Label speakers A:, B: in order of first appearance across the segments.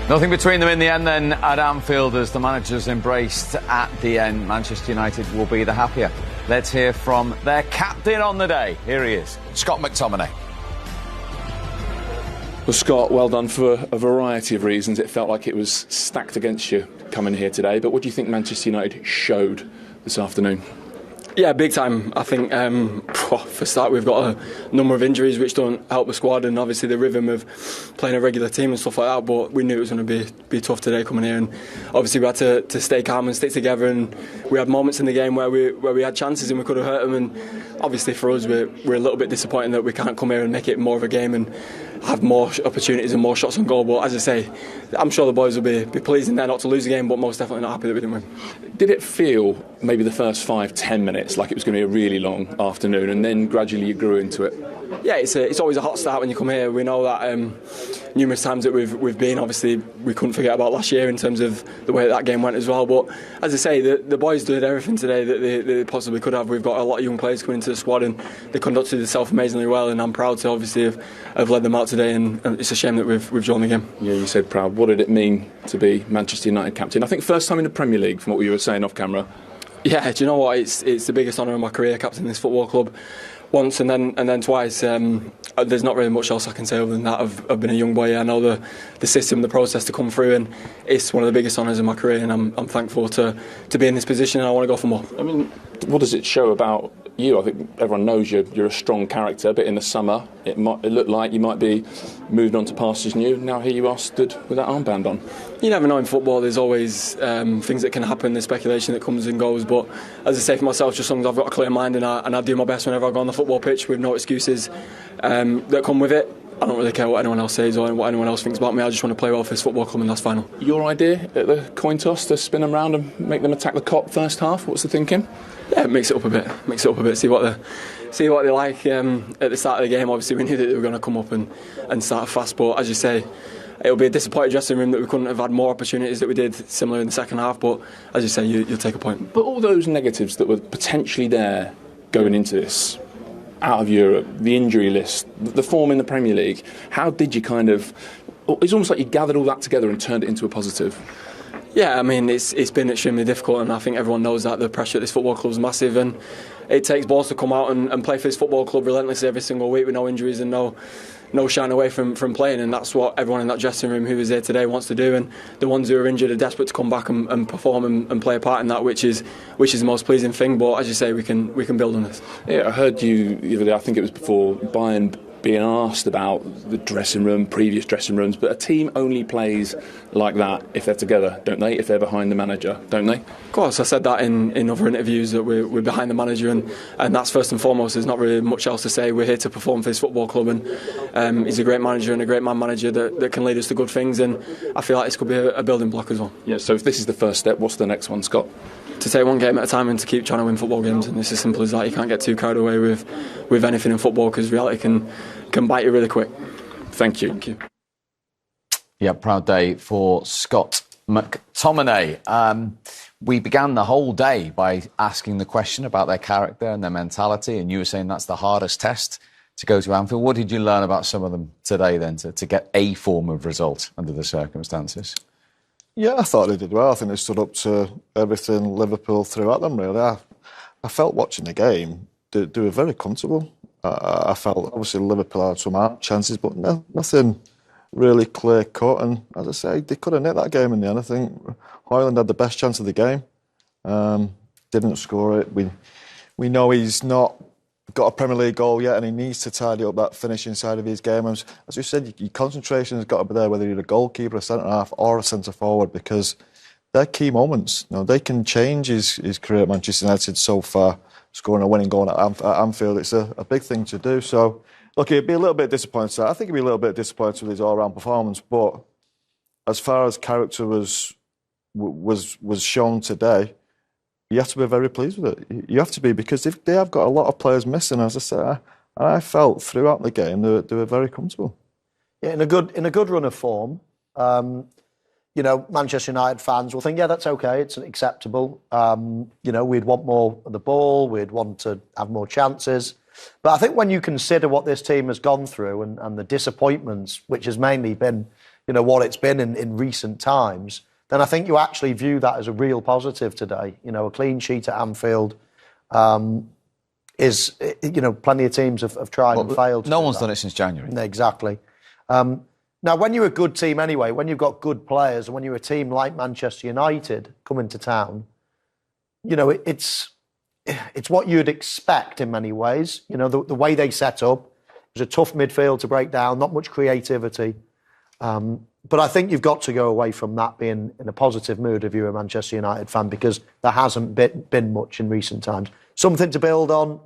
A: Nothing between them in the end then at Anfield as the managers embraced at the end. Manchester United will be the happier. Let's hear from their captain on the day. Here he is, Scott McTominay.
B: Well, Scott, well done for a variety of reasons. It felt like it was stacked against you coming here today. But what do you think Manchester United showed this afternoon?
C: Yeah, big time. I think for a start we've got a number of injuries which don't help the squad, and obviously the rhythm of playing a regular team and stuff like that. But we knew it was going to be tough today coming here, and obviously we had to stay calm and stick together. And we had moments in the game where we had chances and we could have hurt them. And obviously for us, we're a little bit disappointed that we can't come here and make it more of a game and have more opportunities and more shots on goal. But as I say, I'm sure the boys will be pleased in there not to lose the game, but most definitely not happy that we didn't win.
B: Did it feel maybe the first 5-10 minutes like it was going to be a really long afternoon, and then gradually you grew into it?
C: Yeah, it's always a hot start when you come here. We know that numerous times that we've been. Obviously, we couldn't forget about last year in terms of the way that game went as well. But as I say, the boys did everything today that they possibly could have. We've got a lot of young players coming into the squad, and they conducted themselves amazingly well. And I'm proud to obviously have led them out today. And it's a shame that we've drawn the game. Yeah,
B: you said proud. What did it mean to be Manchester United captain? I think first time in the Premier League, from what you were saying off camera.
C: Yeah, do you know what? It's the biggest honour of my career, captain this football club. Once and then twice. There's not really much else I can say other than that. I've been a young boy. I know the system, the process to come through, and it's one of the biggest honours of my career. And I'm thankful to be in this position, and I want to go for more.
B: I mean, what does it show about you? I think everyone knows you're a strong character, but in the summer it looked like you might be moved on to pastures new. Now here you are stood with that armband on.
C: You never know in football. There's always things that can happen. There's speculation that comes and goes. But as I say for myself, just as long as I've got a clear mind and I do my best whenever I go on the football pitch with no excuses that come with it. I don't really care what anyone else says or what anyone else thinks about me. I just want to play well for this football club, and that's final.
B: Your idea at the coin toss to spin them round and make them attack the Kop first half? What's the thinking?
C: Yeah, mix it up a bit. See what they like at the start of the game. Obviously, we knew that they were going to come up and start fast. But as you say, it'll be a disappointed dressing room that we couldn't have had more opportunities that we did similar in the second half. But as you say, you'll take a point.
B: But all those negatives that were potentially there going into this, out of Europe, the injury list, the form in the Premier League, how did you it's almost like you gathered all that together and turned it into a positive?
C: Yeah, I mean, it's been extremely difficult, and I think everyone knows that the pressure at this football club is massive, and it takes balls to come out and play for this football club relentlessly every single week with no injuries and no shying away from playing. And that's what everyone in that dressing room who was here today wants to do, and the ones who are injured are desperate to come back and perform and play a part in that, which is the most pleasing thing. But as you say, we can build on this.
B: Yeah, I heard you the other day, I think it was before Bayern, being asked about the dressing room, previous dressing rooms, but a team only plays like that if they're together, don't they? If they're behind the manager, don't they?
C: Of course, I said that in other interviews, that we're behind the manager, and that's first and foremost. There's not really much else to say. We're here to perform for this football club, and he's a great manager and a great man manager that can lead us to good things, and I feel like this could be a building block as well.
B: Yeah, so if this is the first step, what's the next one, Scott?
C: To take one game at a time and to keep trying to win football games, and it's as simple as that. You can't get too carried away with anything in football, because reality can bite you really quick.
B: Thank you.
C: Thank you.
A: Yeah, proud day for Scott McTominay. We began the whole day by asking the question about their character and their mentality, and you were saying that's the hardest test to go to Anfield. What did you learn about some of them today then to get a form of result under the circumstances?
D: Yeah, I thought they did well. I think they stood up to everything Liverpool threw at them, really. I felt watching the game, they were very comfortable. I felt, obviously, Liverpool had some chances, but nothing really clear-cut. And as I say, they could have nicked that game in the end. I think Hojlund had the best chance of the game. Didn't score it. We know he's not got a Premier League goal yet, and he needs to tidy up that finishing side of his game. As you said, your concentration has got to be there, whether you're a goalkeeper, a centre-half or a centre-forward, because they're key moments. You know, they can change his career at Manchester United so far. Scoring a winning goal at Anfield, it's a big thing to do. So, look, he'd be a little bit disappointed. I think he'd be a little bit disappointed with his all-round performance, but as far as character was shown today, you have to be very pleased with it. You have to be, because they have got a lot of players missing, as I said. I felt throughout the game they were very comfortable.
E: Yeah, in a good run of form. Manchester United fans will think, yeah, that's okay, it's acceptable. We'd want more of the ball, we'd want to have more chances. But I think when you consider what this team has gone through and the disappointments, which has mainly been, what it's been in recent times, then I think you actually view that as a real positive today. A clean sheet at Anfield is, plenty of teams have tried and failed.
A: No one's done it since January.
E: Exactly. Now, when you're a good team anyway, when you've got good players, and when you're a team like Manchester United coming to town, it's what you'd expect in many ways. The way they set up, it was a tough midfield to break down, not much creativity. But I think you've got to go away from that being in a positive mood if you're a Manchester United fan, because there hasn't been much in recent times. Something to build on,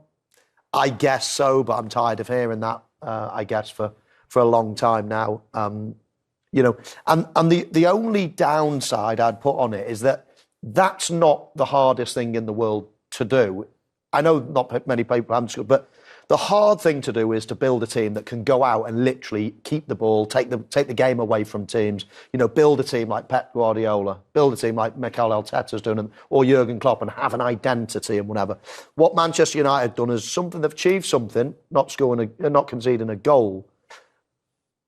E: I guess so, but I'm tired of hearing that, I guess, for a long time now. And the only downside I'd put on it is that that's not the hardest thing in the world to do. I know not many people have, but the hard thing to do is to build a team that can go out and literally keep the ball, take the game away from teams. Build a team like Pep Guardiola, build a team like Mikel Arteta's done, or Jurgen Klopp, and have an identity and whatever. What Manchester United have done is something they've achieved something, not conceding a goal,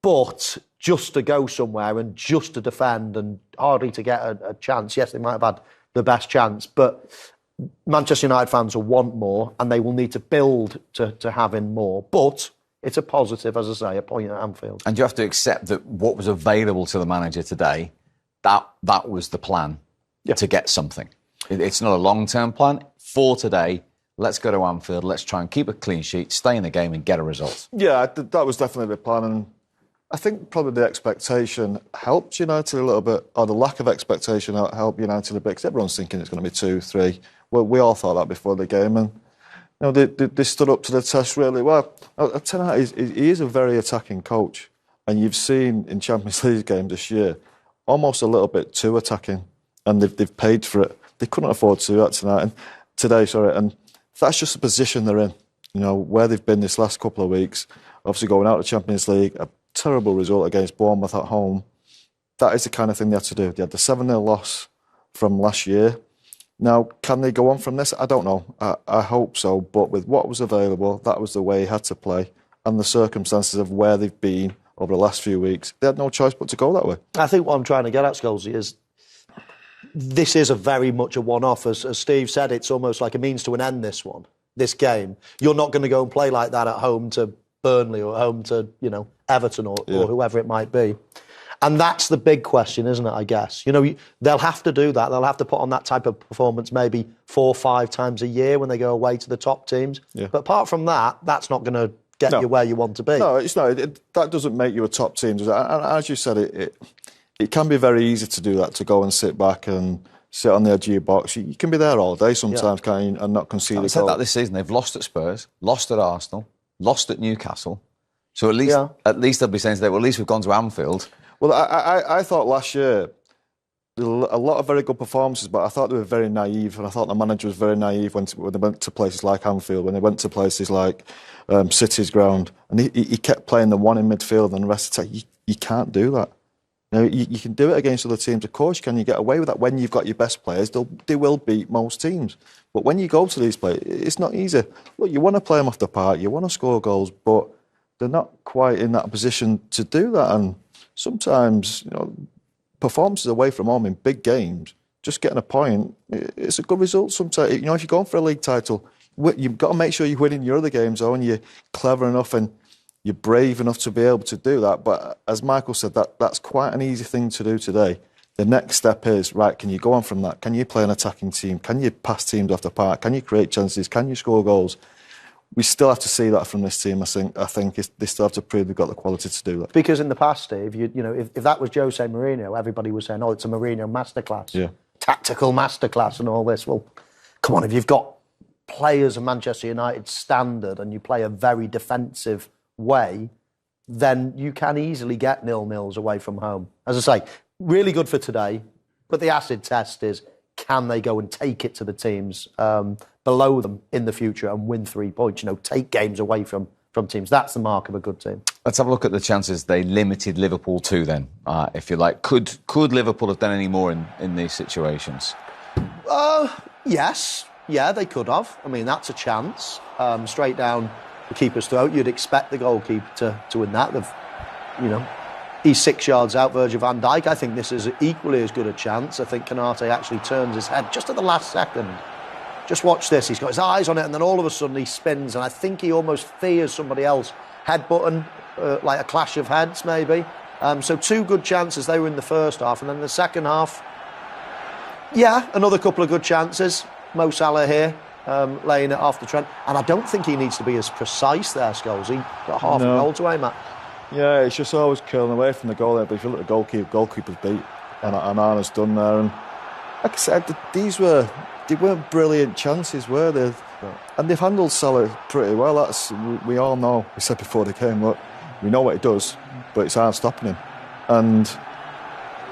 E: but just to go somewhere and just to defend and hardly to get a chance. Yes, they might have had the best chance, but Manchester United fans will want more, and they will need to build to having more. But it's a positive, as I say, a point at Anfield. And
A: you have to accept that what was available to the manager today, that was the plan to get something. It's not a long-term plan. For today, let's go to Anfield, let's try and keep a clean sheet, stay in the game and get a result.
D: Yeah, that was definitely the plan. And I think probably the expectation helped United a little bit, or the lack of expectation helped United a bit, because everyone's thinking it's going to be 2-3. Well, we all thought that before the game, and they stood up to the test really well. I tell you, he is a very attacking coach, and you've seen in Champions League games this year almost a little bit too attacking, and they've paid for it. They couldn't afford to do that today, and that's just the position they're in. Where they've been this last couple of weeks, obviously going out of the Champions League, a terrible result against Bournemouth at home. That is the kind of thing they had to do. They had the 7-0 loss from last year. Now, can they go on from this? I don't know. I hope so. But with what was available, that was the way he had to play. And the circumstances of where they've been over the last few weeks, they had no choice but to go that way.
E: I think what I'm trying to get at, Scholesy, is this is a very much a one-off. As Steve said, it's almost like a means to an end, this game. You're not going to go and play like that at home to Burnley or at home to, Everton or whoever it might be. And that's the big question, isn't it, I guess? They'll have to do that. They'll have to put on that type of performance maybe 4 or 5 times a year when they go away to the top teams. Yeah. But apart from that, that's not going to get you where you want to be.
D: No, it's not. That doesn't make you a top team, does it? And as you said, it can be very easy to do that, to go and sit back and sit on the edge of your box. You can be there all day sometimes, can't you, and not concede a goal.
A: I've said that this season. They've lost at Spurs, lost at Arsenal, lost at Newcastle. So at least they'll be saying today, well, at least we've gone to Anfield.
D: Well, I thought last year, a lot of very good performances, but I thought they were very naive, and I thought the manager was very naive when they went to places like Anfield, when they went to places like City's ground, and he kept playing the one in midfield and the rest of the time. You can't do that. You can do it against other teams, of course you can. You get away with that when you've got your best players. They will beat most teams. But when you go to these places, it's not easy. Look, you want to play them off the park, you want to score goals, but they're not quite in that position to do that. And sometimes, performances away from home in big games, just getting a point, it's a good result sometimes. If you're going for a league title, you've got to make sure you're winning your other games, though, and you're clever enough and you're brave enough to be able to do that. But as Michael said, that's quite an easy thing to do today. The next step is, right, can you go on from that? Can you play an attacking team? Can you pass teams off the park? Can you create chances? Can you score goals? We still have to see that from this team. I think they still have to prove they've got the quality to do that.
E: Because in the past, Steve, if that was Jose Mourinho, everybody was saying, it's a Mourinho masterclass, tactical masterclass and all this. Well, come on, if you've got players of Manchester United standard and you play a very defensive way, then you can easily get 0-0s away from home. As I say, really good for today, but the acid test is, can they go and take it to the teams below them in the future and win 3 points? Take games away from teams. That's the mark of a good team.
A: Let's have a look at the chances they limited Liverpool to then, if you like. Could Liverpool have done any more in these situations?
E: Yes. Yeah, they could have. I mean, that's a chance. Straight down the keeper's throat. You'd expect the goalkeeper to win that. They've, He's 6 yards out, Virgil van Dijk. I think this is equally as good a chance. I think Konate actually turns his head just at the last second. Just watch this. He's got his eyes on it, and then all of a sudden he spins, and I think he almost fears somebody else headbutting, like a clash of heads, maybe. So 2 good chances. They were in the first half, and then the second half, yeah, another couple of good chances. Mo Salah here, laying it off the Trent. And I don't think he needs to be as precise there, Scholes. He got half a goal to aim at.
D: Yeah, it's just always curling away from the goal there. But if you look at the goalkeeper's beat, and Arna's done there. And like I said, they weren't brilliant chances, were they? And they've handled Salah pretty well. We all know. We said before they came, look, we know what he does, but it's hard stopping him. And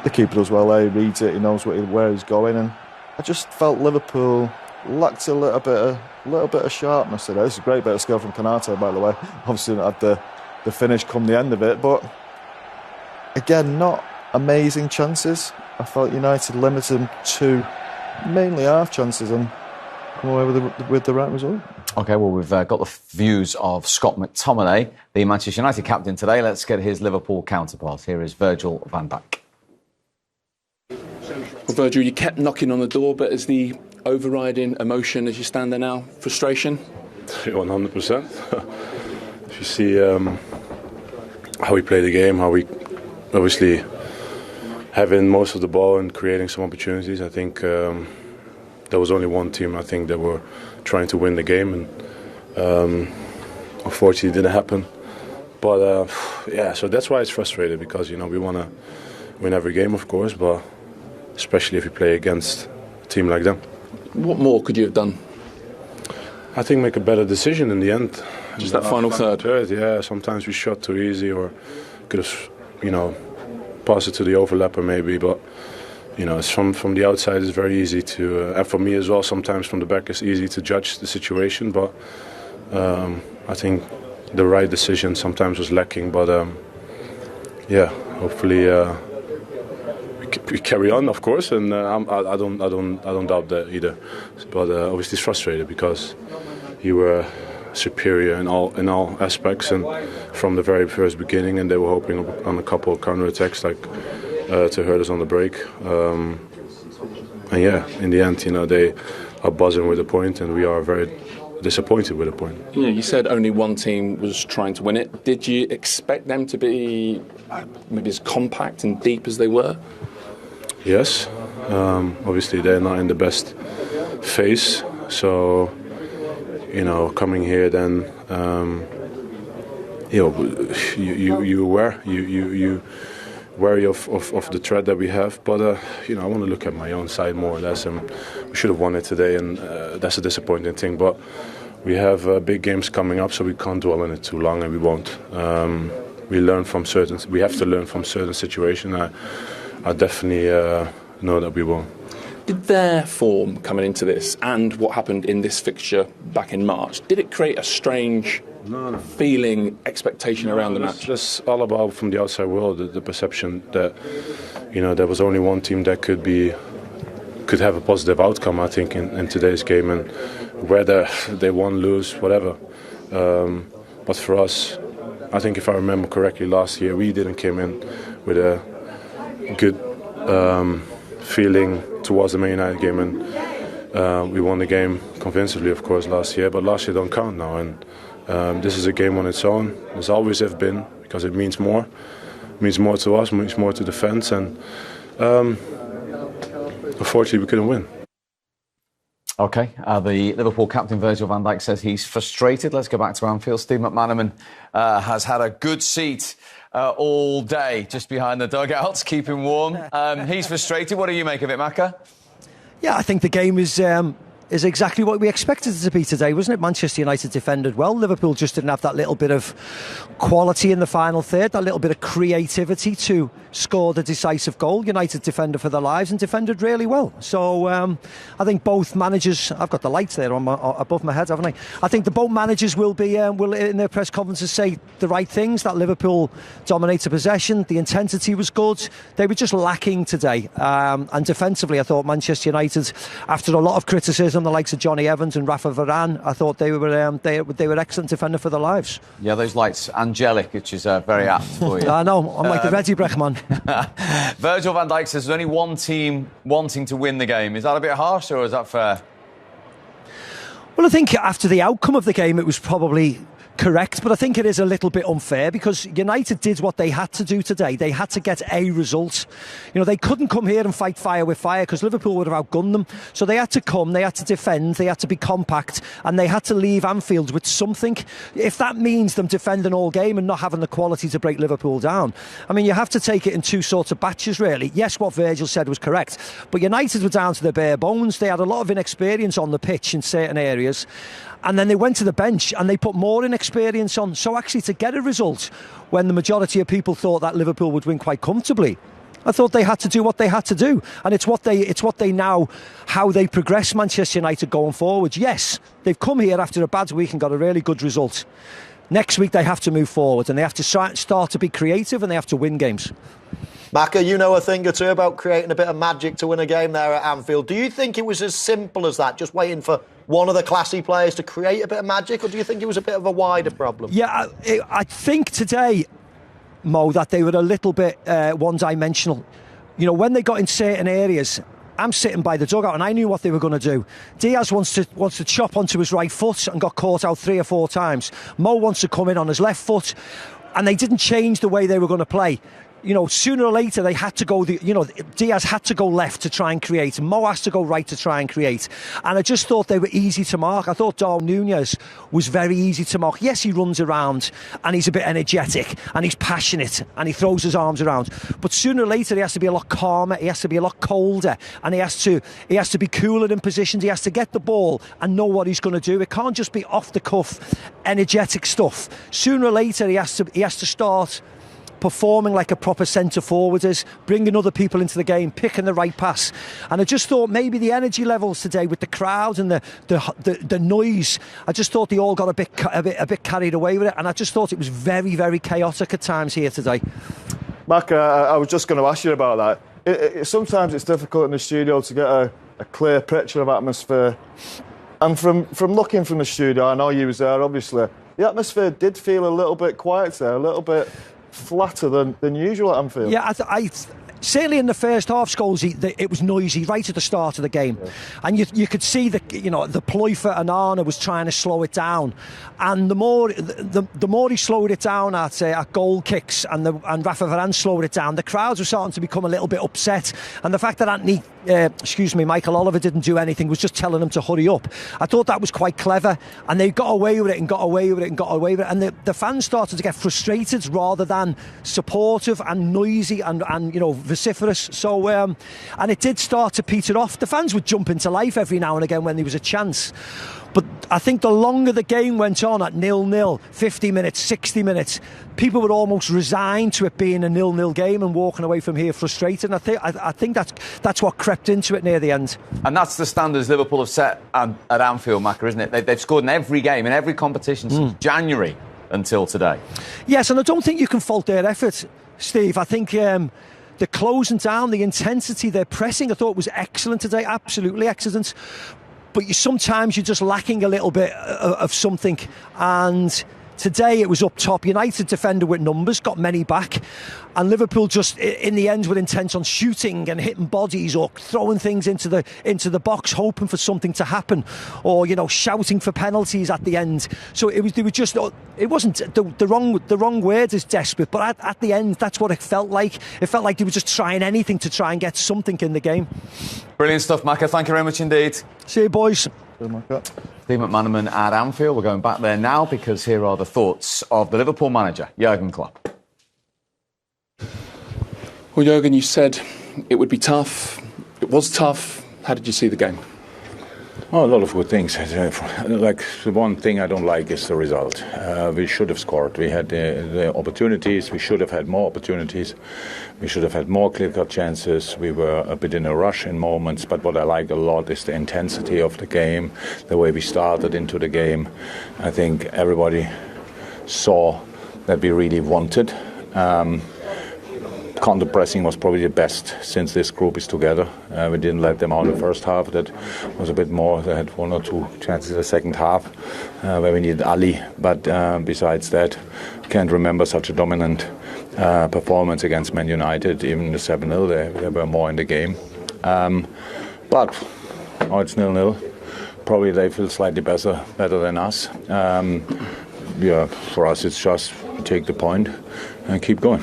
D: the keeper does well there. He reads it. He knows where he's going. And I just felt Liverpool lacked a little bit of sharpness today. This is a great bit of skill from Konate, by the way. Obviously, not had the finish come the end of it, but again, not amazing chances. I felt United limited them to mainly half chances and come away with the right result.
A: OK, well, we've got the views of Scott McTominay, the Manchester United captain today. Let's get his Liverpool counterpart. Here is Virgil van Dijk.
B: Well, Virgil, you kept knocking on the door, but is the overriding emotion as you stand there now frustration?
F: 100%. If you see how we play the game, how we obviously having most of the ball and creating some opportunities, I think there was only one team I think that were trying to win the game, and unfortunately it didn't happen. But yeah, so that's why it's frustrating, because we want to win every game, of course, but especially if you play against a team like them.
B: What more could you have done?
F: I think make a better decision in the end.
B: Just that final third?
F: Yeah, sometimes we shot too easy, or could have, passed it to the overlapper maybe, but it's from the outside it's very easy to, and for me as well, sometimes from the back it's easy to judge the situation, but I think the right decision sometimes was lacking, but yeah, hopefully we carry on, of course, and I don't doubt that either. But obviously it's frustrated because you were superior in all aspects, and from the very first beginning, and they were hoping on a couple of counter-attacks like to hurt us on the break. And yeah, in the end, they are buzzing with a point, and we are very disappointed with a point.
B: Yeah, you said only one team was trying to win it. Did you expect them to be maybe as compact and deep as they were?
F: Yes. Obviously, they're not in the best phase, so coming here then, you wary of the threat that we have, but I want to look at my own side more or less, and we should have won it today, and that's a disappointing thing, but we have big games coming up, so we can't dwell on it too long, and we won't. We have to learn from certain situations. I definitely know that we will.
B: Did their form coming into this and what happened in this fixture back in March, did it create a strange feeling, expectation around the match?
F: It's just all about, from the outside world, the perception that there was only one team that could have a positive outcome, I think, in today's game, and whether they won, lose, whatever. But for us, I think if I remember correctly, last year we didn't come in with a good feeling towards the Man United game, and we won the game convincingly, of course, last year, but last year don't count now, and this is a game on its own. It's always have been, because it means more to us, means more to the fans, and unfortunately we couldn't win.
A: OK, the Liverpool captain Virgil van Dijk says he's frustrated. Let's go back to Anfield. Steve McManaman has had a good seat all day just behind the dugouts, keeping warm. He's frustrated. What do you make of it, Macca?
G: Yeah, I think the game is exactly what we expected it to be today, wasn't it? Manchester United defended well. Liverpool just didn't have that little bit of quality in the final third, that little bit of creativity to score the decisive goal. United defended for their lives and defended really well. So I think both managers, I've got the lights there above my head, haven't I? I think the both managers will in their press conferences say the right things, that Liverpool dominated possession, the intensity was good. They were just lacking today. And defensively, I thought Manchester United, after a lot of criticism, on the likes of Johnny Evans and Rafa Varane. I thought they were excellent defender for their lives.
A: Yeah, those lights, angelic, which is very apt for you.
G: I know, I'm like the Reggie Brecht man.
A: Virgil van Dijk says there's only one team wanting to win the game. Is that a bit harsh or is that fair?
G: Well, I think after the outcome of the game, it was probably correct, but I think it is a little bit unfair because United did what they had to do today. They had to get a result. You know, they couldn't come here and fight fire with fire because Liverpool would have outgunned them. So they had to come, they had to defend, they had to be compact, and they had to leave Anfield with something. If that means them defending all game and not having the quality to break Liverpool down, I mean, you have to take it in two sorts of batches, really. Yes, what Virgil said was correct, but United were down to their bare bones. They had a lot of inexperience on the pitch in certain areas. And then they went to the bench and they put more inexperience on. So actually to get a result when the majority of people thought that Liverpool would win quite comfortably, I thought they had to do what they had to do. And it's what they now, how they progress Manchester United going forward. Yes, they've come here after a bad week and got a really good result. Next week they have to move forward and they have to start to be creative and they have to win games.
E: Macca, you know a thing or two about creating a bit of magic to win a game there at Anfield. Do you think it was as simple as that, just waiting for one of the classy players to create a bit of magic, or do you think it was a bit of a wider problem?
G: Yeah, I think today, Mo, that they were a little bit one-dimensional. You know, when they got in certain areas, I'm sitting by the dugout and I knew what they were going to do. Diaz wants to chop onto his right foot and got caught out 3 or 4 times. Mo wants to come in on his left foot, and they didn't change the way they were going to play. You know, sooner or later they had to go, Diaz had to go left to try and create. Mo has to go right to try and create. And I just thought they were easy to mark. I thought Darwin Núñez was very easy to mark. Yes, he runs around and he's a bit energetic and he's passionate and he throws his arms around. But sooner or later he has to be a lot calmer, he has to be a lot colder, and he has to be cooler in positions. He has to get the ball and know what he's going to do. It can't just be off the cuff, energetic stuff. Sooner or later he has to start performing like a proper centre forward is, bringing other people into the game, picking the right pass. And I just thought maybe the energy levels today with the crowd and the noise, I just thought they all got a bit carried away with it, and I just thought it was very, very chaotic at times here today.
D: Mac, I was just going to ask you about that. Sometimes it's difficult in the studio to get a clear picture of atmosphere. And from looking from the studio, I know you was there, obviously, the atmosphere did feel a little bit quiet there, a little bit flatter than usual at Anfield.
G: Yeah, I certainly in the first half, Scholes, it was noisy right at the start of the game, and you could see the ploy for Onana was trying to slow it down, and the more he slowed it down at goal kicks, and Rafa Varane slowed it down, the crowds were starting to become a little bit upset, and the fact that Michael Oliver didn't do anything was just telling them to hurry up. I thought that was quite clever, and they got away with it and got away with it and got away with it, and the fans started to get frustrated rather than supportive and noisy and vociferous. So and it did start to peter off. The fans would jump into life every now and again when there was a chance. But I think the longer the game went on at 0-0, 50 minutes, 60 minutes, people were almost resigned to it being a 0-0 game and walking away from here frustrated. And I think that's what crept into it near the end.
A: And that's the standards Liverpool have set at Anfield, Macca, isn't it? They've scored in every game, in every competition since January until today.
G: Yes, and I don't think you can fault their effort, Steve. I think the closing down, the intensity, their pressing, I thought was excellent today, absolutely excellent. But sometimes you're just lacking a little bit of something. And today it was up top. United defended with numbers, got many back. And Liverpool just, in the end, were intent on shooting and hitting bodies or throwing things into the box, hoping for something to happen, or shouting for penalties at the end. So it wasn't the wrong word is desperate, but at the end, that's what it felt like. It felt like they were just trying anything to try and get something in the game.
A: Brilliant stuff, Macca. Thank you very much indeed.
G: See you, boys.
A: Steve McManaman at Anfield. We're going back there now because here are the thoughts of the Liverpool manager, Jurgen Klopp.
B: Well, Jurgen, you said it would be tough. It was tough. How did you see the game?
H: Oh, a lot of good things. Like, the one thing I don't like is the result. We should have scored. We had the opportunities. We should have had more opportunities. We should have had more clear-cut chances. We were a bit in a rush in moments. But what I like a lot is the intensity of the game, the way we started into the game. I think everybody saw that we really wanted. counter-pressing was probably the best since this group is together. We didn't let them out in the first half. That was a bit more. They had one or two chances in the second half where we needed Ali. But besides that, can't remember such a dominant performance against Man United. Even the 7-0, they were more in the game. But now it's 0-0. Probably they feel slightly better than us. For us it's just take the point and keep going.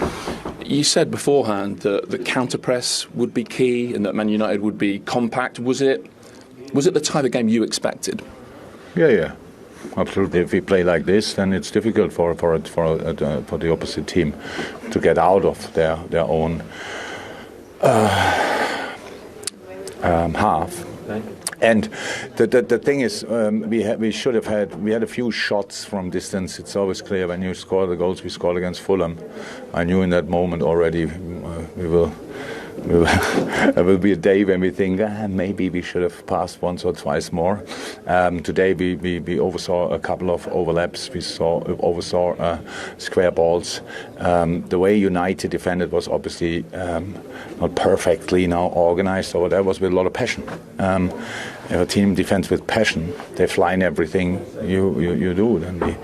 B: You said beforehand that the counter-press would be key and that Man United would be compact. Was it the type of game you expected?
H: Yeah. Absolutely. If we play like this, then it's difficult for the opposite team to get out of their own half. And the thing is, we had a few shots from distance. It's always clear when you score the goals we scored against Fulham. I knew in that moment already there will be a day when we think maybe we should have passed once or twice more. Today we oversaw a couple of overlaps. We oversaw square balls. The way United defended was obviously not perfectly now organised, or that was with a lot of passion. A team defends with passion. They fly in everything you do, and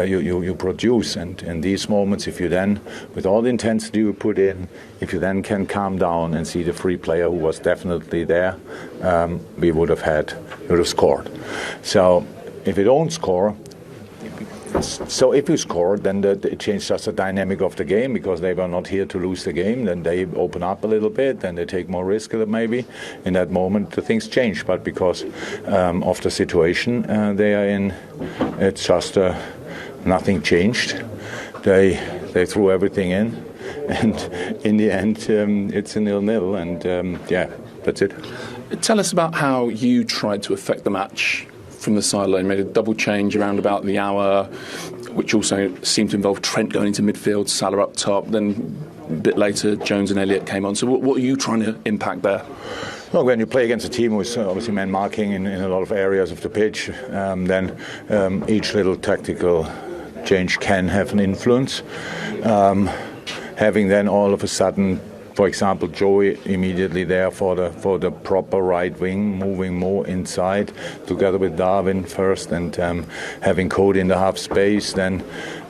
H: you produce. And in these moments, if you then, with all the intensity you put in, if you then can calm down and see the free player who was definitely there, we would have scored. So if you don't score. So if you score, then it changes the dynamic of the game, because they were not here to lose the game. Then they open up a little bit, then they take more risk maybe. In that moment, the things change. But because of the situation they are in, it's just nothing changed. They threw everything in, and in the end, it's a 0-0. And that's it.
B: Tell us about how you tried to affect the match. From the sideline, made a double change around about the hour, which also seemed to involve Trent going into midfield, Salah up top. Then a bit later, Jones and Elliott came on. So what are you trying to impact there?
H: Well, when you play against a team with obviously man marking in a lot of areas of the pitch, then each little tactical change can have an influence. Having then all of a sudden, for example, Joey immediately there for the proper right wing, moving more inside together with Darwin first, and having Cody in the half space. Then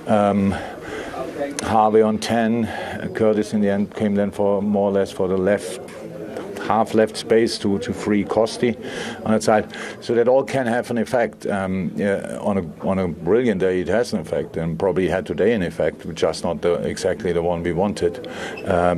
H: Harvey on 10. Curtis in the end came then for more or less for the half left space to free Costi on that side. So that all can have an effect. On a brilliant day, it has an effect, and probably had today an effect, just not exactly the one we wanted,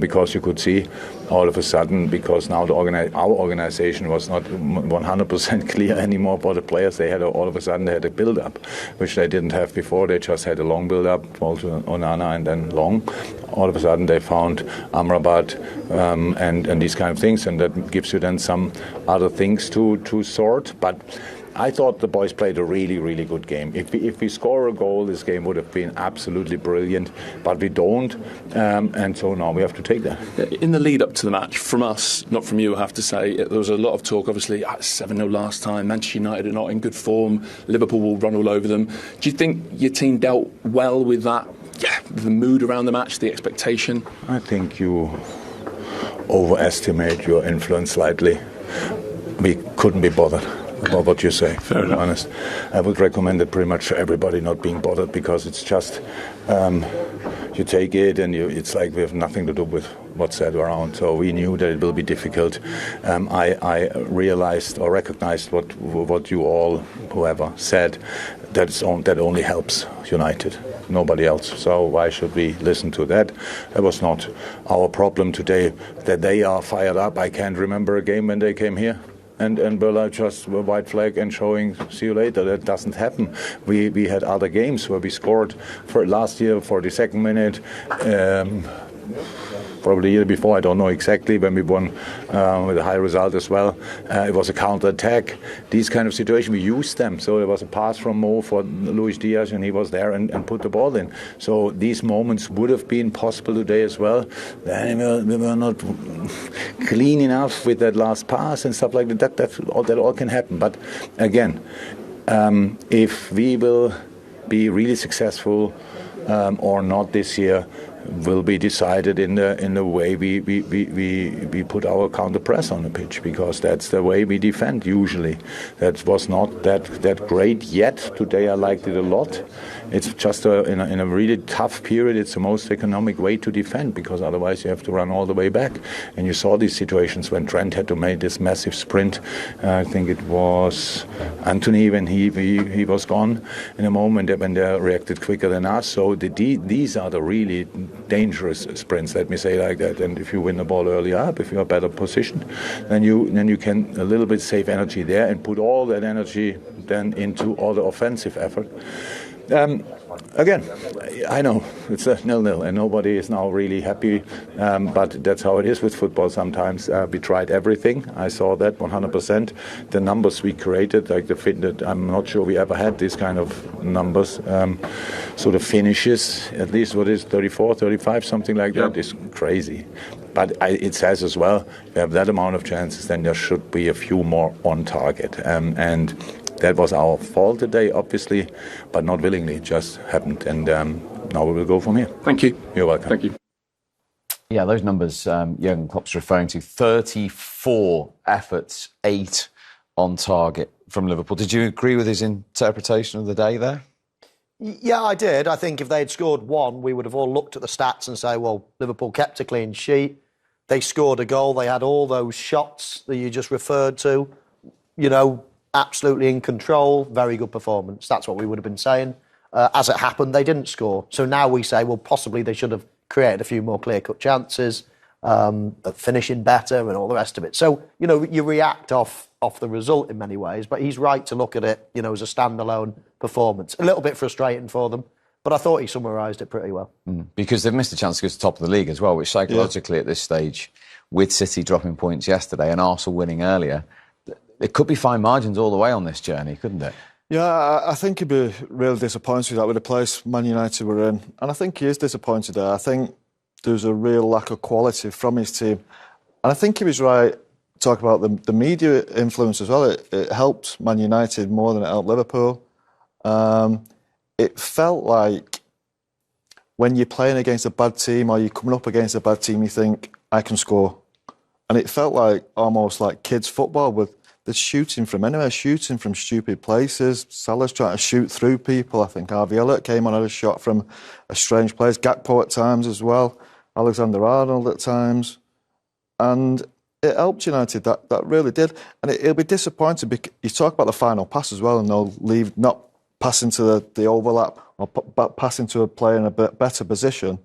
H: because you could see all of a sudden, because now our organization was not 100% clear anymore for the players. They had all of a sudden they had a build-up, which they didn't have before. They just had a long build-up, ball to Onana and then long. All of a sudden they found Amrabat and these kind of things, and that gives you then some other things to sort. But I thought the boys played a really, really good game. If we score a goal, this game would have been absolutely brilliant, but we don't, and so now we have to take that.
B: In the lead up to the match, from us, not from you, I have to say, there was a lot of talk, obviously, 7-0 last time, Manchester United are not in good form, Liverpool will run all over them. Do you think your team dealt well with that? The mood around the match, the expectation?
H: I think you overestimate your influence slightly. We couldn't be bothered about what you say, to be honest. I would recommend it pretty much for everybody not being bothered, because it's just you take it and it's like we have nothing to do with what's said around. So we knew that it will be difficult. I realized or recognized what you all, whoever, said, that only helps United, nobody else. So why should we listen to that? That was not our problem today. That they are fired up. I can't remember a game when they came here and Böller just a white flag and showing see you later. That doesn't happen. We had other games where we scored for last year for the second minute. Probably the year before, I don't know exactly, when we won with a high result as well. It was a counter-attack. These kind of situations, we used them. So there was a pass from Mo for Luis Diaz, and he was there and put the ball in. So these moments would have been possible today as well. Then we were not clean enough with that last pass and stuff like that. That all can happen. But again, if we will be really successful or not this year, will be decided in the way we put our counter press on the pitch, because that's the way we defend usually. That was not that great yet. Today I liked it a lot. It's just in a really tough period, it's the most economic way to defend, because otherwise you have to run all the way back. And you saw these situations when Trent had to make this massive sprint. I think it was Anthony when he was gone in a moment when they reacted quicker than us. So these are the really dangerous sprints, let me say like that. And if you win the ball early up, if you're better positioned, then you can a little bit save energy there and put all that energy then into all the offensive effort. Again, I know it's a 0-0 and nobody is now really happy, but that's how it is with football sometimes. We tried everything. I saw that 100%. The numbers we created, like the fit, that I'm not sure we ever had these kind of numbers. So the finishes, at least what is 34, 35, something like that, is crazy. But it says as well, if you have that amount of chances, then there should be a few more on target. And that was our fault today, obviously, but not willingly. It just happened. And now we will go from here.
B: Thank you.
H: You're welcome.
B: Thank you.
A: Yeah, those numbers Jurgen Klopp's referring to, 34 efforts, 8 on target from Liverpool. Did you agree with his interpretation of the day there?
E: Yeah, I did. I think if they'd scored one, we would have all looked at the stats and say, well, Liverpool kept a clean sheet. They scored a goal. They had all those shots that you just referred to. You know, absolutely in control. Very good performance. That's what we would have been saying. As it happened, they didn't score. So now we say, well, possibly they should have created a few more clear-cut chances, finishing better and all the rest of it. So, you know, you react off the result in many ways, but he's right to look at it, you know, as a standalone performance. A little bit frustrating for them, but I thought he summarised it pretty well.
A: Because they've missed a chance to go to the top of the league as well, which psychologically at this stage, with City dropping points yesterday and Arsenal winning earlier, it could be fine margins all the way on this journey, couldn't it?
D: Yeah, I think he'd be really disappointed with the place Man United were in. And I think he is disappointed there. I think there's a real lack of quality from his team. And I think he was right to talk about the media influence as well. It helped Man United more than it helped Liverpool. It felt like when you're playing against a bad team or you're coming up against a bad team, you think, I can score. And it felt like almost like kids' football with the shooting from anywhere, shooting from stupid places. Salah's trying to shoot through people. I think Harvey Elliott came on, had a shot from a strange place. Gakpo at times as well. Alexander-Arnold at times. And it helped United, that really did. And it'll be disappointing because you talk about the final pass as well, and they'll leave not passing to the overlap or passing to a player in a bit better position.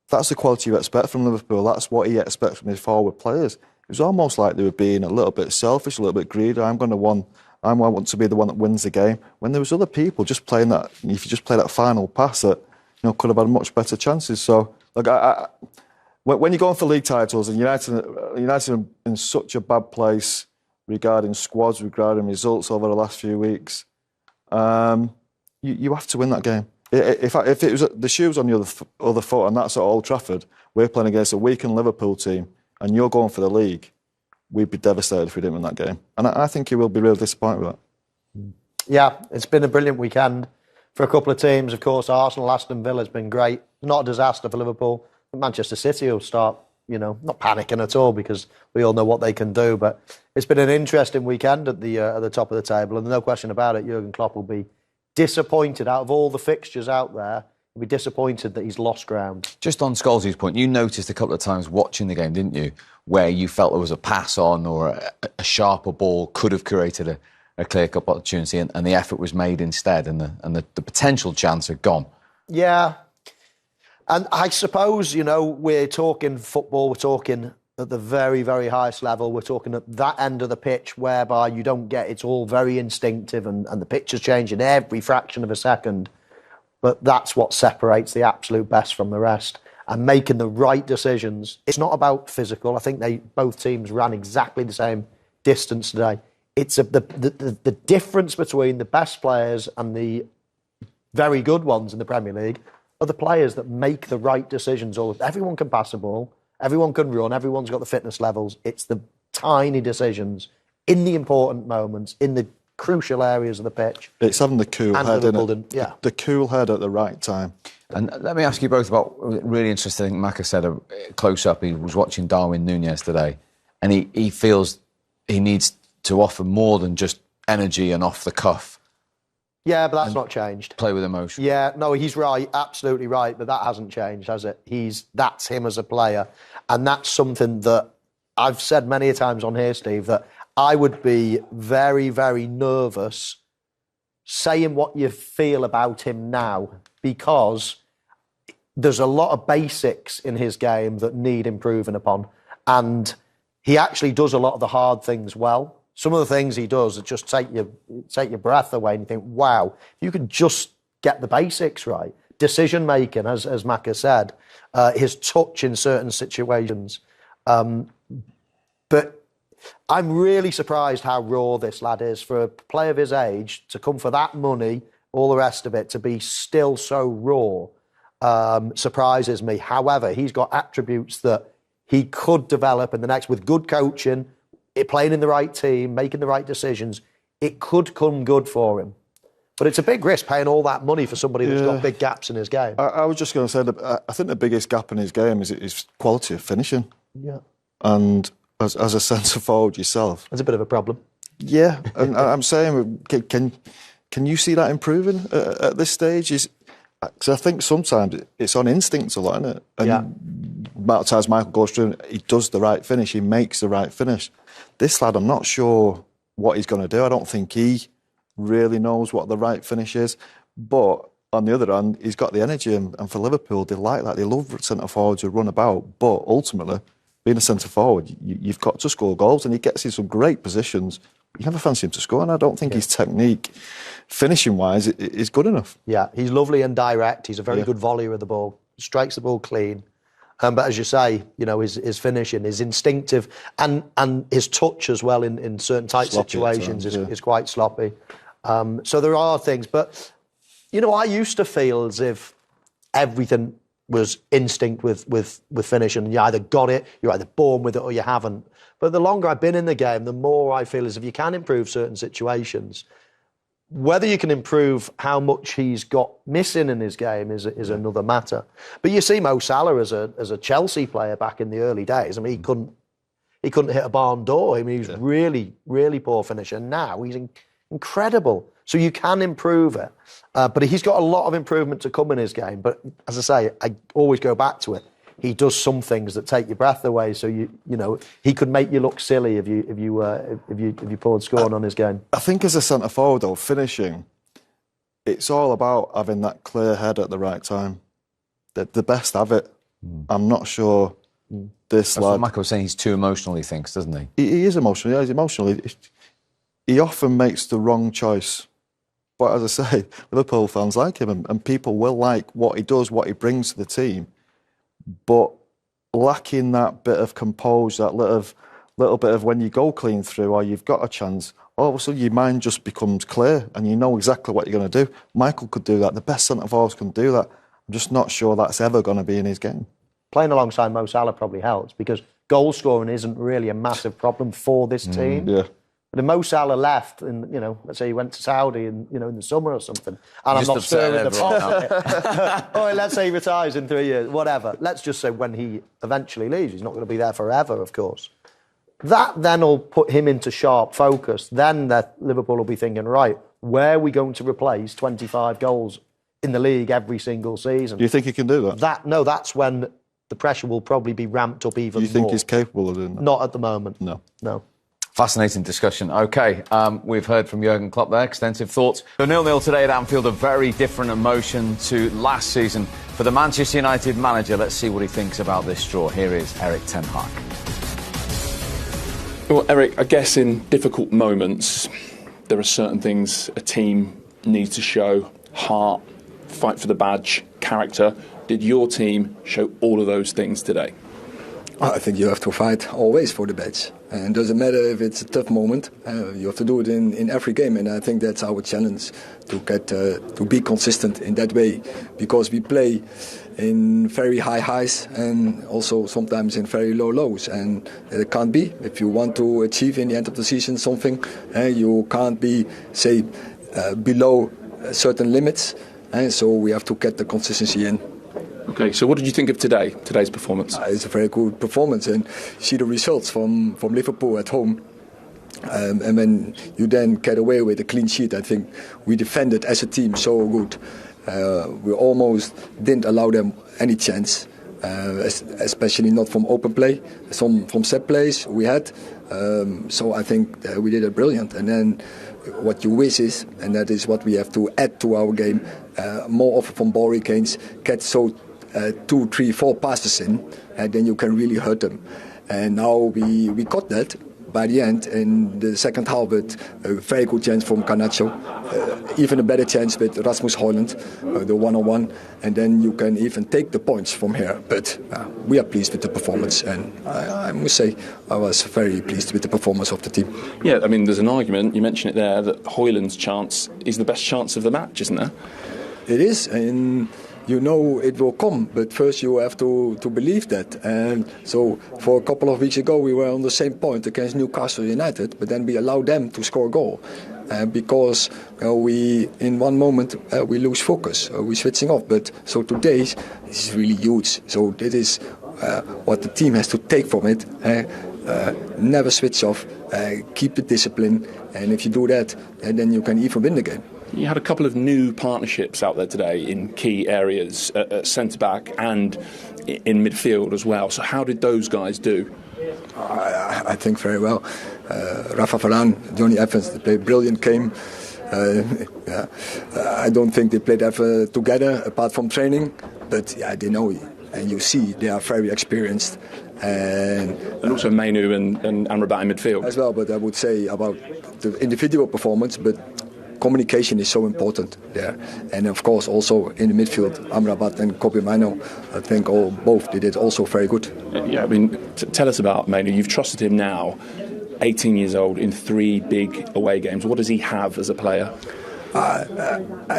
D: That's the quality you expect from Liverpool. That's what he expects from his forward players. It was almost like they were being a little bit selfish, a little bit greedy. I want to be the one that wins the game. When there was other people just playing that, if you just play that final pass, that could have had much better chances. So, when you're going for league titles and United are in such a bad place regarding squads, regarding results over the last few weeks, you have to win that game. If it was the shoes on the other foot, and that's at Old Trafford, we're playing against a weakened Liverpool team, and you're going for the league, we'd be devastated if we didn't win that game. And I think he will be real disappointed with that.
E: Yeah, it's been a brilliant weekend for a couple of teams. Of course, Arsenal, Aston Villa has been great. Not a disaster for Liverpool. Manchester City will start, not panicking at all because we all know what they can do. But it's been an interesting weekend at the top of the table. And no question about it, Jurgen Klopp will be disappointed out of all the fixtures out there. He'll be disappointed that he's lost ground.
A: Just on Scholes's point, you noticed a couple of times watching the game, didn't you, where you felt there was a pass on or a sharper ball could have created a clear-cut opportunity and the effort was made instead and the potential chance had gone.
E: Yeah. And I suppose, we're talking football, we're talking at the very, very highest level, we're talking at that end of the pitch whereby you don't get, it's all very instinctive and the picture's changing every fraction of a second. But that's what separates the absolute best from the rest. And making the right decisions. It's not about physical. I think both teams ran exactly the same distance today. It's the difference between the best players and the very good ones in the Premier League are the players that make the right decisions. Everyone can pass the ball. Everyone can run. Everyone's got the fitness levels. It's the tiny decisions in the important moments, in the crucial areas of the pitch.
D: It's having the cool
E: And
D: head,
E: Liverpool
D: innit? The cool head at the right time.
A: And let me ask you both about, really interesting, I think Maka said close up, he was watching Darwin Núñez today, and he feels he needs to offer more than just energy and off the cuff.
E: Yeah, but that's not changed.
A: Play with emotion.
E: Yeah, no, he's right, absolutely right, but that hasn't changed, has it? That's him as a player, and that's something that I've said many a times on here, Steve, that I would be very, very nervous saying what you feel about him now, because there's a lot of basics in his game that need improving upon, and he actually does a lot of the hard things well. Some of the things he does that just take your breath away, and you think, wow, if you could just get the basics right. Decision making, as Maka said, his touch in certain situations. But I'm really surprised how raw this lad is for a player of his age to come for that money, all the rest of it, to be still so raw. Surprises me. However, he's got attributes that he could develop in the next, with good coaching, playing in the right team, making the right decisions. It could come good for him. But it's a big risk paying all that money for somebody that's got big gaps in his game.
D: I was just going to say that I think the biggest gap in his game is his quality of finishing.
E: Yeah.
D: And as a centre forward yourself,
E: That's a bit of a problem.
D: Yeah, and I'm saying, can you see that improving at this stage? Because I think sometimes it's on instinct a lot, isn't it? And amount of times Michael goes through, he does the right finish, he makes the right finish. This lad, I'm not sure what he's going to do. I don't think he really knows what the right finish is. But on the other hand, he's got the energy, and for Liverpool, they like that. They love centre forwards who run about. But ultimately, being a centre forward, you've got to score goals, and he gets in some great positions. You never fancy him to score, and I don't think his technique, finishing-wise, is good enough.
E: Yeah, he's lovely and direct. He's a very good volleyer of the ball. Strikes the ball clean. But as you say, you know, his finishing is instinctive, and his touch as well in certain tight situations is quite sloppy. So there are things. But, you know, I used to feel as if everything was instinct with finishing. You either got it, you're either born with it, or you haven't. But the longer I've been in the game, the more I feel as if you can improve certain situations. Whether you can improve how much he's got missing in his game is another matter. But you see Mo Salah as a Chelsea player back in the early days. I mean, he couldn't hit a barn door. I mean, he was really, really poor finisher. Now he's incredible. So you can improve it. But he's got a lot of improvement to come in his game. But as I say, I always go back to it. He does some things that take your breath away. So you know, he could make you look silly if you poured scorn on his game.
D: I think as a centre forward, though, finishing, it's all about having that clear head at the right time. The best have it. I'm not sure this lad.
A: What Michael was saying, he's too emotional, he thinks, doesn't he?
D: He is emotional. Yeah, he's emotional. He often makes the wrong choice. But as I say, Liverpool fans like him, and people will like what he does, what he brings to the team. But lacking that bit of composure, that little bit of when you go clean through or you've got a chance, all of a sudden your mind just becomes clear and you know exactly what you're going to do. Michael could do that. The best centre-forwards can do that. I'm just not sure that's ever going to be in his game.
E: Playing alongside Mo Salah probably helps, because goal scoring isn't really a massive problem for this team.
D: Yeah.
E: But if Mo Salah left, and let's say he went to Saudi in the summer or something, and I'm not stirring the pot. Or let's say he retires in 3 years, whatever. Let's just say when he eventually leaves, he's not going to be there forever, of course. That then will put him into sharp focus. Then Liverpool will be thinking, right, where are we going to replace 25 goals in the league every single season?
D: Do you think he can do that?
E: No, that's when the pressure will probably be ramped up even more.
D: Do you think he's capable of doing that?
E: Not at the moment.
D: No.
A: Fascinating discussion. OK, we've heard from Jurgen Klopp there, extensive thoughts. The 0-0 today at Anfield, a very different emotion to last season. For the Manchester United manager, let's see what he thinks about this draw. Here is Erik Ten Hag.
B: Well, Erik, I guess in difficult moments, there are certain things a team needs to show: heart, fight for the badge, character. Did your team show all of those things today?
I: I think you have to fight always for the badge. And it doesn't matter if it's a tough moment. You have to do it in every game. And I think that's our challenge, to be consistent in that way. Because we play in very high highs and also sometimes in very low lows, and it can't be. If you want to achieve in the end of the season something, you can't be, say, below certain limits, and so we have to get the consistency in.
B: Okay, so what did you think of today's performance?
I: It's a very good performance, and see the results from Liverpool at home. And when you then get away with a clean sheet, I think we defended as a team so good. We almost didn't allow them any chance, especially not from open play. Some from set plays we had. So I think we did it brilliant. And then what you wish is, and that is what we have to add to our game, more often from ball regains, get 2, 3, 4 passes in, and then you can really hurt them. And now we got that by the end in the second half with a very good chance from Garnacho, even a better chance with Rasmus Hojlund, the one-on-one, and then you can even take the points from here. But we are pleased with the performance, and I must say I was very pleased with the performance of the team.
B: Yeah, I mean, there's an argument, you mentioned it there, that Hojlund's chance is the best chance of the match, isn't there?
I: It is, and you know it will come, but first you have to believe that. And so for a couple of weeks ago we were on the same point against Newcastle United, but then we allowed them to score a goal because we in one moment we lose focus, we're switching off. But so today this is really huge. So that is what the team has to take from it. Never switch off, keep the discipline, and if you do that, then you can even win the game.
B: You had a couple of new partnerships out there today in key areas, at centre-back and in midfield as well. So how did those guys do?
I: I think very well. Rafa Varane, Johnny Evans, they played a brilliant game. I don't think they played ever together apart from training, but yeah, they know, and you see they are very experienced. And
B: also Mainu and Amrabat in midfield.
I: As well, but I would say about the individual performance, but communication is so important there, and of course also in the midfield, Amrabat and Kobe Mainu, I think both they did also very good.
B: Yeah, I mean, tell us about Mainu. You've trusted him now, 18 years old, in 3 big away games. What does he have as a player?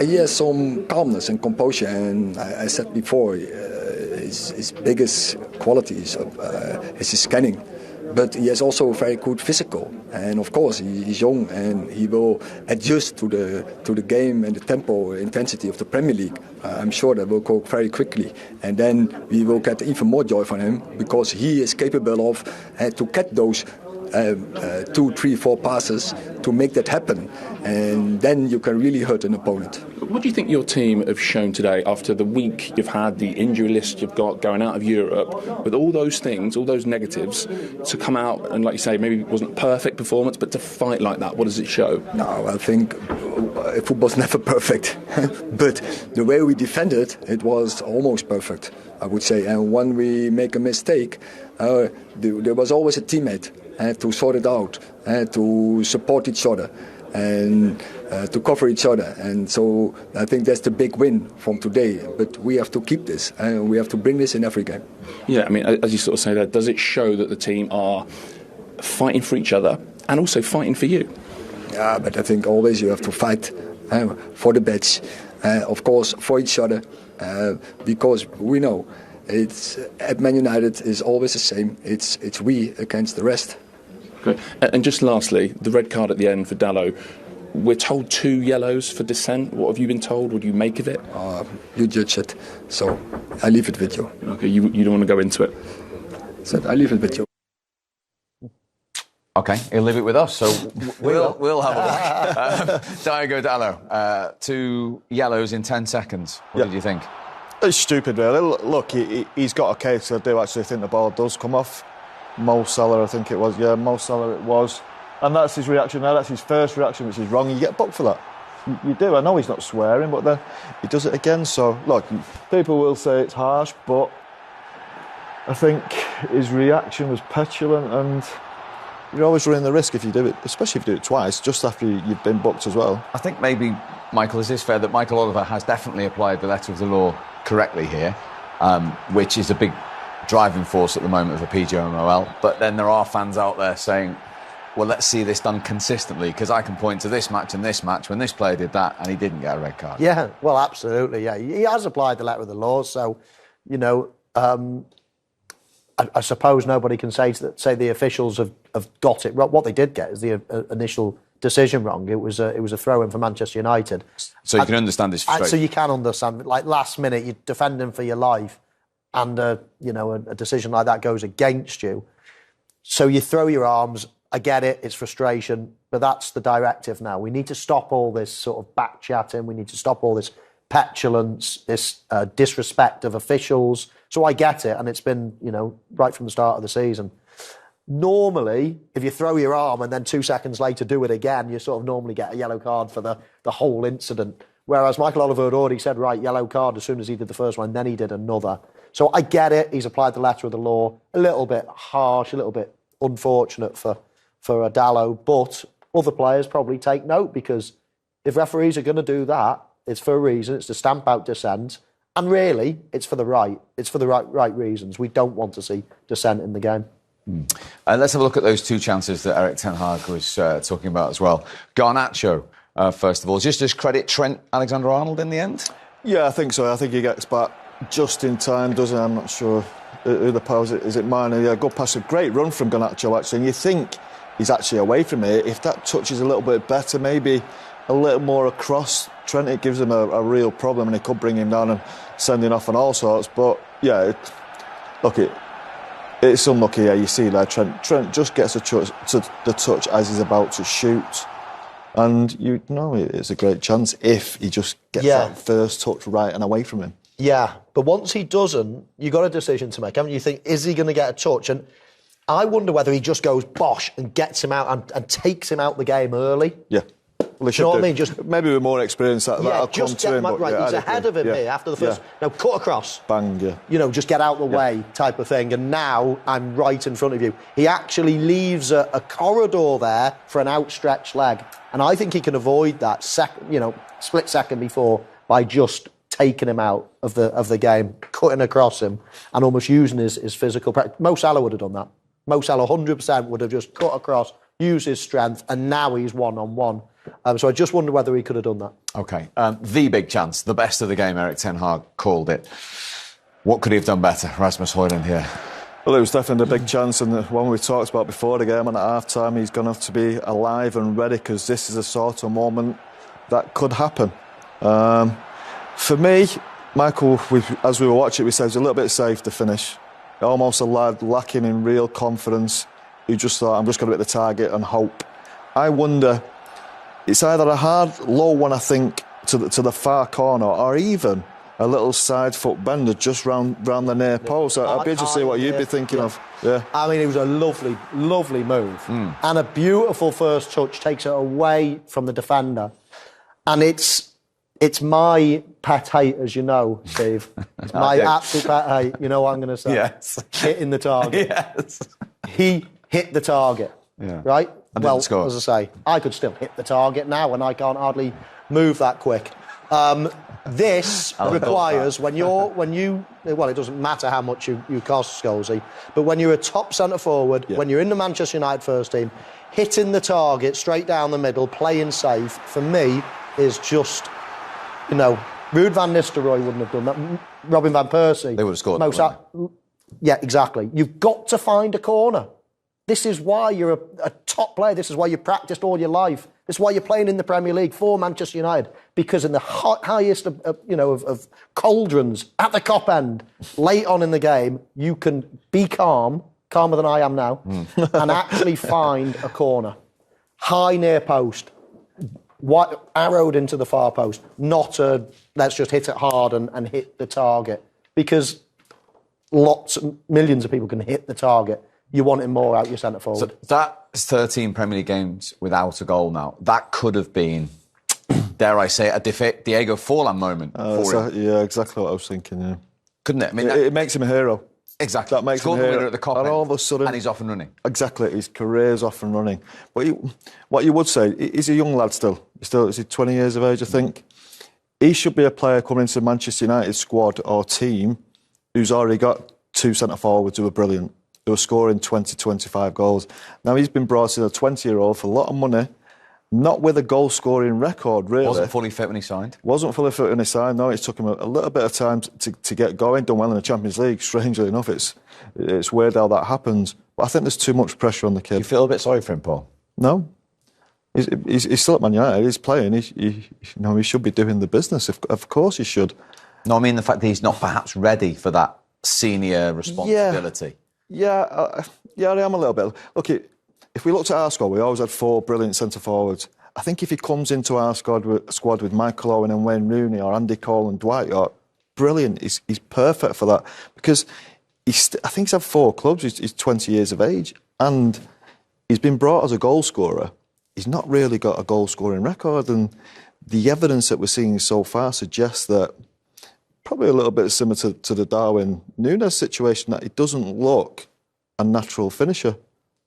I: He has some calmness and composure, and I said before, his biggest quality is his scanning. But he has also very good physical, and of course he's young and he will adjust to the game and the tempo, intensity of the Premier League. I'm sure that will go very quickly, and then we will get even more joy from him because he is capable of to get those 2, 3, 4 passes to make that happen, and then you can really hurt an opponent.
B: What do you think your team have shown today after the week you've had, the injury list you've got going out of Europe, with all those things, all those negatives, to come out and, like you say, maybe it wasn't a perfect performance, but to fight like that, what does it show?
I: No, I think football's never perfect, but the way we defended, it was almost perfect, I would say. And when we make a mistake, there was always a teammate to sort it out, to support each other, and to cover each other. And so I think that's the big win from today. But we have to keep this, and we have to bring this in every game.
B: Yeah, I mean, as you sort of say there, does it show that the team are fighting for each other and also fighting for you?
I: Yeah, but I think always you have to fight for the badge, of course, for each other, because we know it's at Man United is always the same. It's we against the rest.
B: Okay. And just lastly, the red card at the end for Dalot. We're told 2 yellows for dissent. What have you been told? What do you make of it?
I: You judge it, so I leave it with you.
B: Okay, you don't want to go into it?
I: So I leave it with you.
A: Okay, he'll leave it with us, so we'll have a look. Diogo Dalot, 2 yellows in 10 seconds. What did you think?
D: It's stupid, really. Look, he's got a case. I do actually think the ball does come off Mo Salah, I think it was. Yeah, Mo Salah it was. And that's his reaction now. That's his first reaction, which is wrong. You get booked for that. You do. I know he's not swearing, but then he does it again. So, look, people will say it's harsh, but I think his reaction was petulant, and you're always running the risk if you do it, especially if you do it twice, just after you've been booked as well.
A: I think maybe, Michael, is this fair that Michael Oliver has definitely applied the letter of the law correctly here, which is a big driving force at the moment of the PGMOL. But then there are fans out there saying, well, let's see this done consistently, because I can point to this match and this match when this player did that and he didn't get a red card.
E: Yeah, well, absolutely, yeah. He has applied the letter of the law, so You know, I suppose nobody can say the officials have got it wrong. What they did get is the initial decision wrong. It was a throw-in for Manchester United.
A: So you can understand this frustration.
E: So you can understand, like last minute, you're defending for your life, and a decision like that goes against you. So you throw your arms. I get it, it's frustration, but that's the directive now. We need to stop all this sort of back-chatting. We need to stop all this petulance, this disrespect of officials. So I get it, and it's been, right from the start of the season. Normally, if you throw your arm and then 2 seconds later do it again, you sort of normally get a yellow card for the whole incident. Whereas Michael Oliver had already said, right, yellow card as soon as he did the first one, and then he did another. So I get it, he's applied the letter of the law. A little bit harsh, a little bit unfortunate for Dalot, but other players probably take note, because if referees are going to do that, it's for a reason. It's to stamp out dissent, and really, it's for the right. It's for the right reasons. We don't want to see dissent in the game.
A: Let's have a look at those 2 chances that Erik ten Hag was talking about as well. Garnacho, first of all, just as credit Trent Alexander-Arnold in the end.
D: Yeah, I think so. I think he gets back just in time, doesn't he? I'm not sure who the power is it Mane? Yeah, good pass, a great run from Garnacho actually, and you think he's actually away from it. If that touch is a little bit better, maybe a little more across Trent, it gives him a real problem, and it could bring him down and send him off on all sorts. But yeah, it's unlucky. Yeah, you see there, Trent just gets the touch as he's about to shoot, and it's a great chance if he just gets that first touch right and away from him.
E: Yeah, but once he doesn't, you've got a decision to make, haven't you? Think, is he going to get a touch? And I wonder whether he just goes bosh and gets him out and takes him out the game early.
D: Yeah. Well,
E: you know what I mean? Just
D: maybe with more experience, that'll come
E: just
D: to him.
E: Right, he's ahead of him here after the first. Now, cut across.
D: Bang, yeah.
E: Just get out the way type of thing. And now I'm right in front of you. He actually leaves a corridor there for an outstretched leg. And I think he can avoid that split second before by just taking him out of the game, cutting across him, and almost using his physical practice. Mo Salah would have done that. Mo Salah 100% would have just cut across, used his strength, and now he's one-on-one. So I just wonder whether he could have done that.
A: OK. The big chance, the best of the game, Erik ten Hag called it. What could he have done better? Rasmus Hojlund here.
D: Well, it was definitely a big chance, and the one we talked about before the game, and at half-time he's going to have to be alive and ready, because this is a sort of moment that could happen. For me, Michael, as we were watching it, we said it was a little bit safe to finish. Almost a lad lacking in real confidence who just thought, I'm just going to hit the target and hope. I wonder, it's either a hard, low one, I think, to the far corner, or even a little side foot bender just round the near post. I'd be interested to see what you'd be thinking of. Yeah. I
E: mean, it was a lovely, lovely move. And a beautiful first touch, takes it away from the defender. And it's my pet hate, as you know, Steve. It's my absolute pet hate. You know what I'm going to say?
A: Yes.
E: Hitting the target.
A: Yes.
E: He hit the target, right?
A: And didn't score.
E: As I say, I could still hit the target now, and I can't hardly move that quick. This requires, when you, it doesn't matter how much you cost, Scholesy, but when you're a top centre-forward, when you're in the Manchester United first team, hitting the target straight down the middle, playing safe, for me, is just... Ruud van Nistelrooy wouldn't have done that. Robin van Persie.
A: They would have scored.
E: Yeah, exactly. You've got to find a corner. This is why you're a top player. This is why you practiced all your life. This is why you're playing in the Premier League for Manchester United. Because in the highest of cauldrons, at the top end, late on in the game, you can be calmer than I am now, and actually find a corner. High near post. Arrowed into the far post, not let's just hit it hard and hit the target, because millions of people can hit the target. You want him more out your centre forward.
A: So that's 13 Premier League games without a goal now. That could have been, dare I say, a Diego Forlan moment for him.
D: Yeah, exactly what I was thinking, yeah.
A: Couldn't it? I mean,
D: it makes him a hero.
A: Exactly.
D: That makes him a hero.
A: Winner at the Cop
D: and
A: end,
D: all of a sudden,
A: and he's off and running.
D: Exactly, his career's off and running. But what you would say, he's a young lad still. Is he 20 years of age, I think? He should be a player coming into the Manchester United squad or team who's already got 2 centre-forwards who are brilliant, who are scoring 20, 25 goals. Now, he's been brought in, a 20-year-old, for a lot of money, Not with a goal-scoring record, really.
A: Wasn't fully fit when he signed.
D: Wasn't fully fit when he signed. No, it took him a little bit of time to get going. Done well in the Champions League. Strangely enough, it's weird how that happens. But I think there's too much pressure on the kid.
A: Do you feel a bit sorry for him, Paul?
D: No. He's still at Man United. He's playing. He should be doing the business. Of course he should.
A: No, I mean the fact that he's not perhaps ready for that senior responsibility.
D: Yeah, I am a little bit. Look, if we looked at our squad, we always had 4 brilliant centre forwards. I think if he comes into our squad with Michael Owen and Wayne Rooney or Andy Cole and Dwight York, brilliant. He's perfect for that because I think he's had 4 clubs. He's 20 years of age and he's been brought as a goal scorer. He's not really got a goal scoring record, and the evidence that we're seeing so far suggests that probably a little bit similar to the Darwin Núñez situation, that he doesn't look a natural finisher.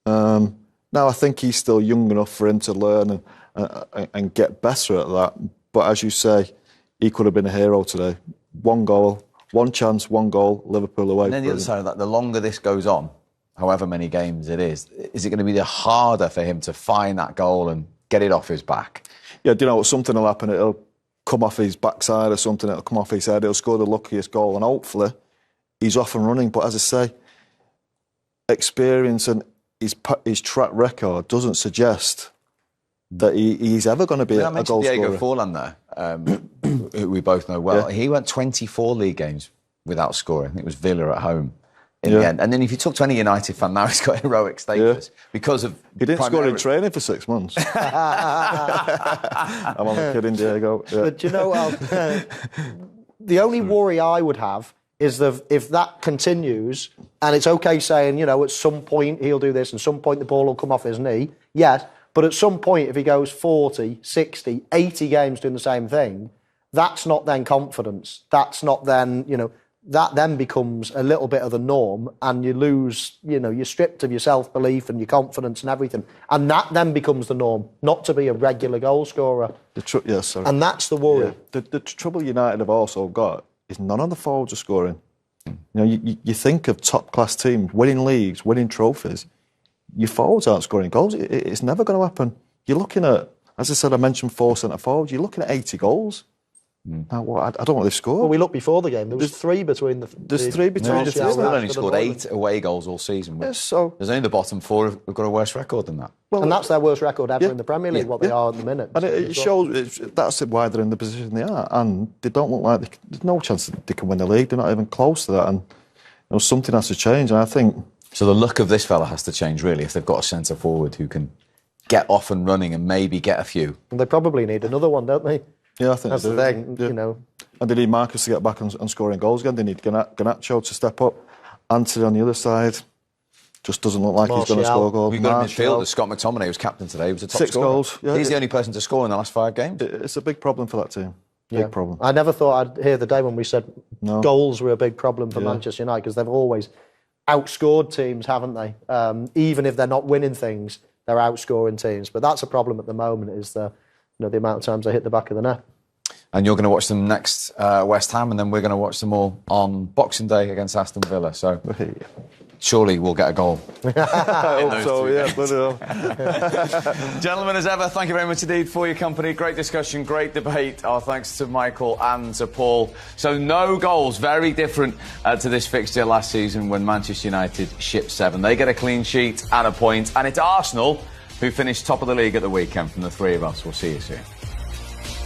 D: Now, I think he's still young enough for him to learn and get better at that. But as you say, he could have been a hero today. 1 goal, 1 chance, 1 goal, Liverpool away.
A: And then the other side of that, the longer this goes on, however many games it is it going to be the harder for him to find that goal and get it off his back?
D: Yeah, do you know what? Something will happen. It'll come off his backside or something. It'll come off his head. He'll score the luckiest goal, and hopefully he's off and running. But as I say, experience and his track record doesn't suggest that he's ever going to be a goal scorer.
A: Diogo Forlan there, who we both know well. Yeah. He went 24 league games without scoring. I think it was Villa at home in the end. And then if you talk to any United fan now, he's got heroic status because of...
D: He didn't score in training for 6 months. I'm only kidding, Diego. Yeah.
E: But you know, the only worry I would have is that if that continues, and it's okay saying, at some point he'll do this and some point the ball will come off his knee, yes, but at some point if he goes 40, 60, 80 games doing the same thing, that's not then confidence. That's not then, that then becomes a little bit of the norm, and you lose, you're stripped of your self-belief and your confidence and everything. And that then becomes the norm, not to be a regular goal scorer.
D: Yes, sorry.
E: And that's the worry.
D: Yeah. The trouble United have also got is none of the forwards are scoring. You think of top-class teams, winning leagues, winning trophies. Your forwards aren't scoring goals. It's never going to happen. You're looking at, as I said, I mentioned 4 centre forwards. You're looking at 80 goals. Now, I don't know what they've scored.
E: Well, we looked before the game. There was 3 between the...
D: There's 3 between the 2.
A: They've only scored 8 away goals all season.
D: Yes, so...
A: There's only the bottom 4 who've got a worse record than that.
E: Well, and that's their worst record ever in the Premier League, what they are at the minute.
D: And it shows that's why they're in the position they are. And they don't look like... There's no chance that they can win the league. They're not even close to that. And something has to change. And I think...
A: So the look of this fella has to change, really, if they've got a centre forward who can get off and running and maybe get a few.
E: And they probably need another one, don't they?
D: Yeah, I think
E: that's the thing,
D: And they need Marcus to get back and scoring goals again. They need Garnacho to step up. Anthony on the other side just doesn't look like he's going to score goals.
A: We've got a midfielder, Scott McTominay, who's captain today. He was a top
D: 6
A: scorer.
D: goals. Yeah,
A: he's the only person to score in the last 5 games.
D: It's a big problem for that team. Big problem.
E: I never thought I'd hear the day when we said goals were a big problem for Manchester United, because they've always outscored teams, haven't they? Even if they're not winning things, they're outscoring teams. But that's a problem at the moment, is the amount of times they hit the back of the net.
A: And you're going to watch them next West Ham, and then we're going to watch them all on Boxing Day against Aston Villa. So surely we'll get a goal.
D: I hope so, yeah.
A: Gentlemen, as ever, thank you very much indeed for your company. Great discussion, great debate. Our thanks to Michael and to Paul. So no goals, very different to this fixture last season when Manchester United shipped 7. They get a clean sheet and a point, and it's Arsenal who finished top of the league at the weekend from the 3 of us. We'll see you soon.